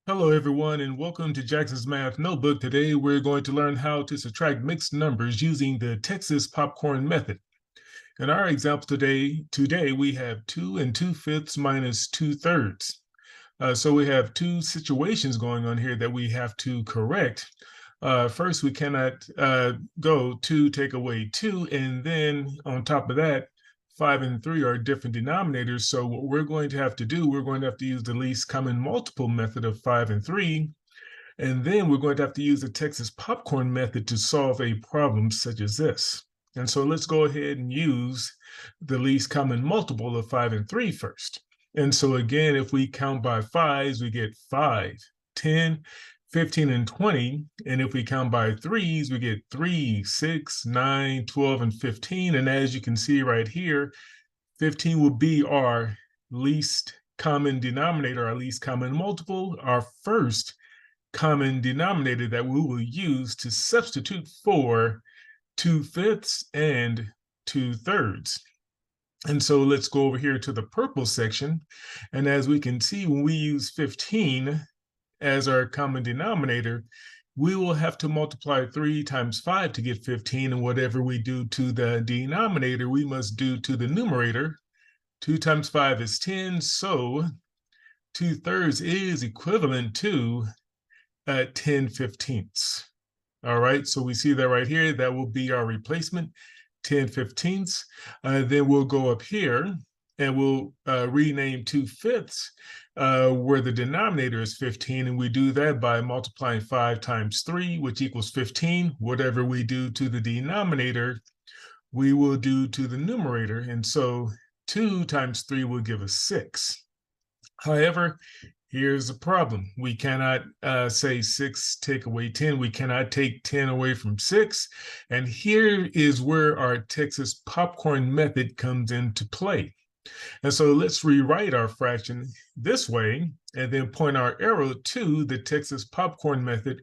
Hello, everyone, and welcome to Jackson's Math Notebook. Today, we're going to learn how to subtract mixed numbers using the Texas popcorn method. In our example today we have 2 and 2/5 minus 2/3. So we have two situations going on here that we have to correct. First, we cannot go 2 take away 2, and then on top of that, 5 and 3 are different denominators. So what we're going to have to do, we're going to have to use the least common multiple method of 5 and 3, and then we're going to have to use the Texas popcorn method to solve a problem such as this. And so let's go ahead and use the least common multiple of 5 and 3 first. And so again, if we count by fives, we get 5, 10, 15, and 20. And if we count by threes, we get 3, 6, 9, 12, and 15. And as you can see right here, 15 will be our least common denominator, our least common multiple, our first common denominator that we will use to substitute for 2/5 and 2/3. And so let's go over here to the purple section. And as we can see, when we use 15 as our common denominator, we will have to multiply 3 times 5 to get 15. And whatever we do to the denominator, we must do to the numerator. 2 times 5 is 10. So 2/3 is equivalent to 10/15. All right, so we see that right here. That will be our replacement, 10/15. Then we'll go up here and we'll rename 2/5 where the denominator is 15. And we do that by multiplying 5 times 3, which equals 15. Whatever we do to the denominator, we will do to the numerator. And so 2 times 3 will give us 6. However, here's the problem. We cannot say 6 take away 10. We cannot take 10 away from 6. And here is where our Texas popcorn method comes into play. And so let's rewrite our fraction this way and then point our arrow to the Texas popcorn method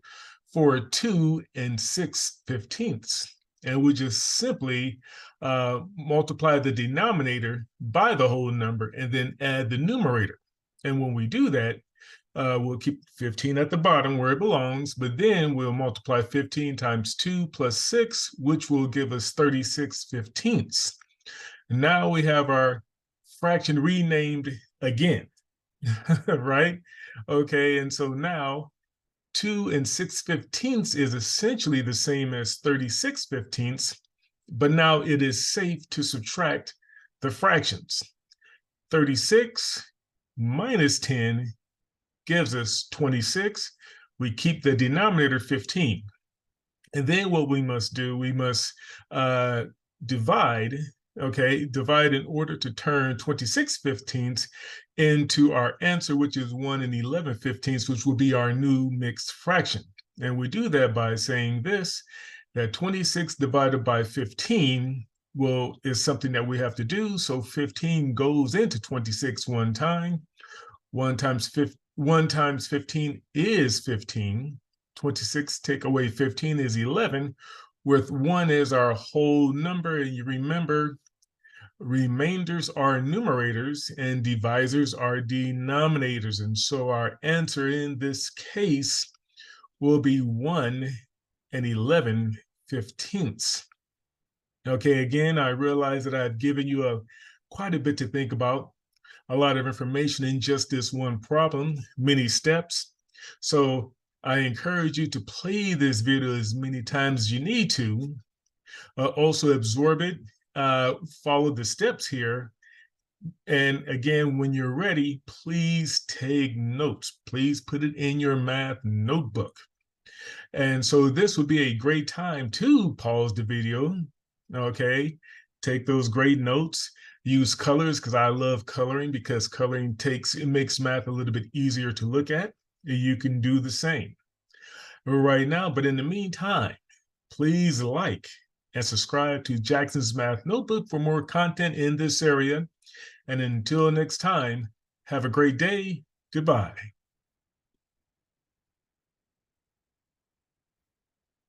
for 2 and 6/15. And we just simply multiply the denominator by the whole number and then add the numerator. And when we do that, we'll keep 15 at the bottom where it belongs, but then we'll multiply 15 times 2 plus 6, which will give us 36/15. Now we have our fraction renamed again, right? Okay, and so now 2 and 6/15 is essentially the same as 36/15, but now it is safe to subtract the fractions. 36 minus 10 gives us 26. We keep the denominator 15. And then what we must do, we must divide, okay, divide in order to turn 26/15 into our answer, which is 1 and 11/15, which will be our new mixed fraction. And we do that by saying this, that 26 divided by 15 is something that we have to do. So 15 goes into 26 one time. 1 times 15 is 15. 26 take away 15 is 11, with 1 as our whole number. And you remember, remainders are numerators and divisors are denominators. And so our answer in this case will be 1 and 11/15. Okay, again, I realize that I've given you quite a bit to think about, a lot of information in just this one problem, many steps. So I encourage you to play this video as many times as you need to. Also absorb it, follow the steps here. And again, when you're ready, please take notes. Please put it in your math notebook. And so this would be a great time to pause the video. Okay, take those great notes. Use colors, because I love coloring, because coloring makes math a little bit easier to look at. You can do the same right now. But in the meantime, please like and subscribe to Jackson's Math Notebook for more content in this area. And until next time, have a great day. Goodbye.